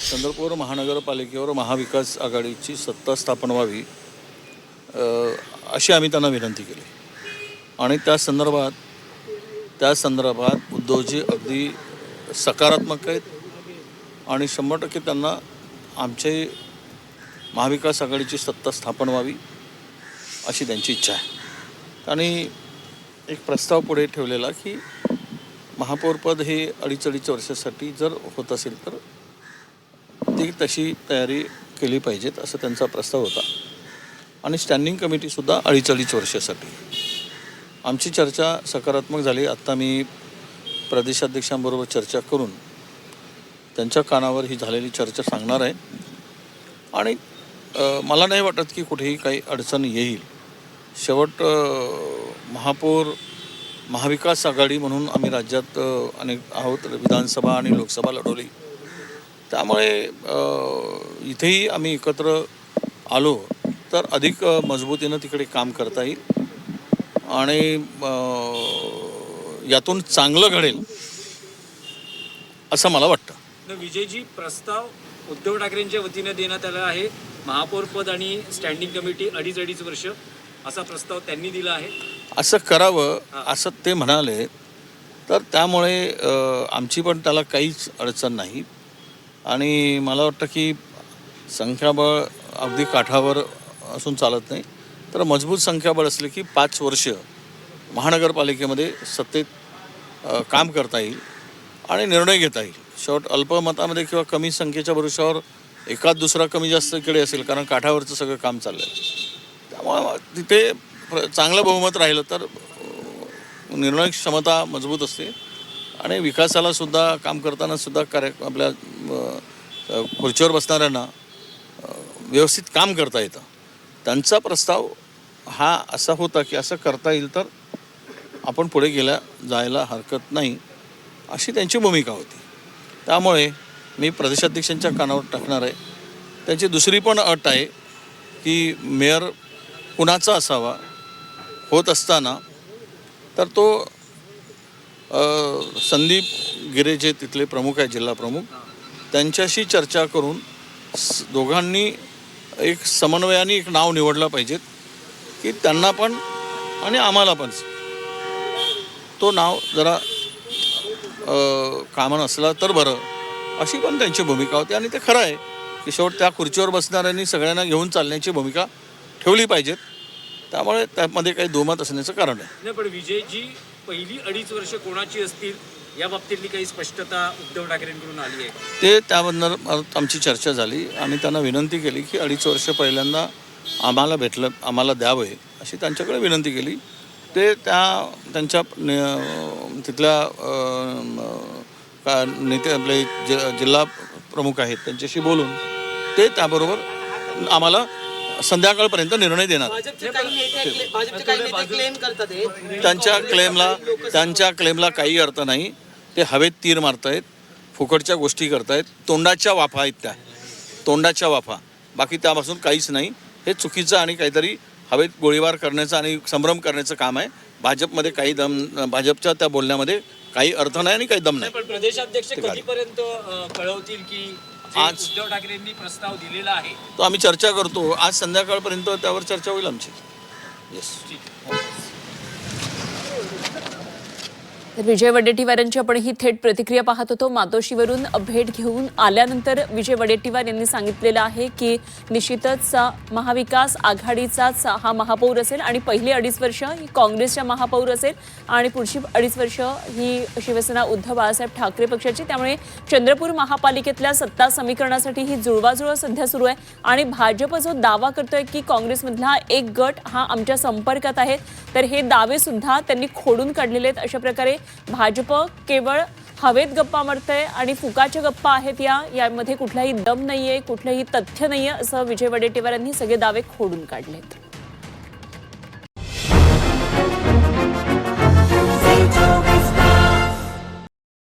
चंद्रपूर महानगरपालिकेवर महाविकास आघाडीची सत्ता स्थापन व्हावी अशी आम्ही त्यांना विनंती केली आणि त्या संदर्भात उद्धवजी अगदी सकारात्मक आहेत आणि 100% त्यांना आमचे महाविकास आघाडीची सत्ता स्थापन व्हावी अशी त्यांची इच्छा आहे। आणि एक प्रस्ताव पुढे ठेवलेला की महापौरपद हे 2.5 वर्षासाठी जर होत असेल तर ती तशी तयारी केली पाहिजेत असं त्यांचा प्रस्ताव होता आणि स्टँडिंग कमिटीसुद्धा 2.5 वर्षासाठी। आमची चर्चा सकारात्मक झाली। आत्ता मी प्रदेशाध्यक्षांबरोबर चर्चा करून त्यांच्या कानावर ही झालेली चर्चा सांगणार आहे आणि मला नाही वाटत की कुठेही काही अडचण येईल। शेवट महाविकास आघाडी म्हणून आम्ही राज्यात अनेक आहोत, विधानसभा आणि लोकसभा लढवली, त्यामुळे इथेही आम्ही एकत्र आलो तर अधिक मजबूतीनं तिकडे काम करता येईल आणि यातून चांगलं घडेल असं मला वाटतं। विजयजी, प्रस्ताव उद्धव ठाकरेंच्या वतीने देण्यात आला आहे, महापौरपद आणि स्टँडिंग कमिटी 2.5 वर्ष असा प्रस्ताव त्यांनी दिला आहे। असं करावं असं ते म्हणाले तर त्यामुळे आमची पण त्याला काहीच अडचण नाही आणि मला वाटतं की संख्याबळ अगदी काठावर असून चालत नाही, तर मजबूत संख्याबळ असले की 5 वर्ष महानगरपालिकेमध्ये सत्तेत काम करता येईल आणि निर्णय घेता येईल। शेवट अल्पमतामध्ये किंवा कमी संख्येच्या भरोशावर एकाच दुसरा कमी जास्त इकडे असेल, कारण काठावरचं सगळं काम चाललं आहे, त्यामुळे तिथे चांगलं बहुमत राहिलं तर निर्णय क्षमता मजबूत असते आणि विकासाला सुद्धा काम करताना सुद्धा आपल्या खुर्चीवर बसणाऱ्यांना व्यवस्थित काम करता येतं। त्यांचा प्रस्ताव हा असा होता की असं करता येईल तर आपण पुढे जायला हरकत नाही अशी त्यांची भूमिका होती। त्यामुळे मी प्रदेशाध्यक्षांच्या कानावर टाकणार आहे। त्यांची दुसरी पण अट आहे की मेयर कुणाचा असावा, होत असताना तर तो संदीप गिरे जे तिथले प्रमुख आहेत, जिल्हा प्रमुख, त्यांच्याशी चर्चा करून दोघांनी एक समन्वयाने एक नाव निवडलं पाहिजेत की त्यांना पण आणि आम्हाला पण तो नाव जरा कामन असला तर बरं अशी पण त्यांची भूमिका होती आणि ते खरं आहे की शेवट त्या खुर्चीवर बसणाऱ्यांनी सगळ्यांना घेऊन चालण्याची भूमिका ठेवली पाहिजेत, त्यामुळे त्यामध्ये काही दुमत असण्याचं कारण आहे। पण विजयजी, पहिली 2.5 वर्ष कोणाची असतील या बाबतीतली काही स्पष्टता उद्धव ठाकरेंकडून आली आहे? ते त्याबद्दल आमची चर्चा झाली। आम्ही त्यांना विनंती केली की 2.5 वर्ष पहिल्यांदा आम्हाला द्यावं अशी त्यांच्याकडे विनंती केली। ते त्यांच्या तिथल्या नेते आपले जिल्हा प्रमुख आहेत त्यांच्याशी बोलून ते त्याबरोबर आम्हाला संध्याकाळपर्यंत निर्णय देणार। त्यांच्या क्लेमला काही अर्थ नाही। ते हवेत तीर मारतायत, फुकटच्या गोष्टी करतायत, तोंडाच्या वाफा आहेत, त्या तोंडाच्या वाफा, बाकी त्यापासून काहीच नाही। हे चुकीचं आणि काहीतरी हवेत गोळीबार करण्याचं आणि संभ्रम करण्याचं काम आहे। भाजपमध्ये काही भाजपच्या त्या बोलण्यामध्ये काही अर्थ नाही आणि काही दम नाही। पण प्रदेशाध्यक्ष कधीपर्यंत कळवतील की आज उद्धव ठाकरेंनी प्रस्ताव दिलेला आहे? तो आम्ही चर्चा करतो, आज संध्याकाळपर्यंत त्यावर चर्चा होईल आमची। येस, तर विजय वडेट्टीवार यांची आपण ही थेट प्रतिक्रिया पाहत होतो। मातोश्रीवरून भेट घेऊन आल्यानंतर विजय वडेट्टीवार यांनी सांगितलेलं आहे की निश्चितच महाविकास आघाडीचाच हा महापौर असेल आणि पहिली 2.5 वर्ष ही काँग्रेसच्या महापौर असेल आणि पुढची 2.5 वर्ष ही शिवसेना उद्धव बाळासाहेब ठाकरे पक्षाची। त्यामुळे चंद्रपूर महापालिकेतल्या सत्ता समीकरणासाठी ही जुळवाजुळव सध्या सुरू आहे आणि भाजप जो दावा करतोय की काँग्रेसमधला एक गट हा आमच्या संपर्कात आहे, तर हे दावे सुद्धा त्यांनी खोडून काढलेले आहेत। अशा प्रकारे भाजप केवळ हवेत गप्पा मारतंय आणि फुकाच्या गप्पा आहेत, यामध्ये कुठलाही दम नाहीये, कुठलंही तथ्य नाहीये असं विजय वडेट्टीवार यांनी सगळे दावे खोडून काढलेत।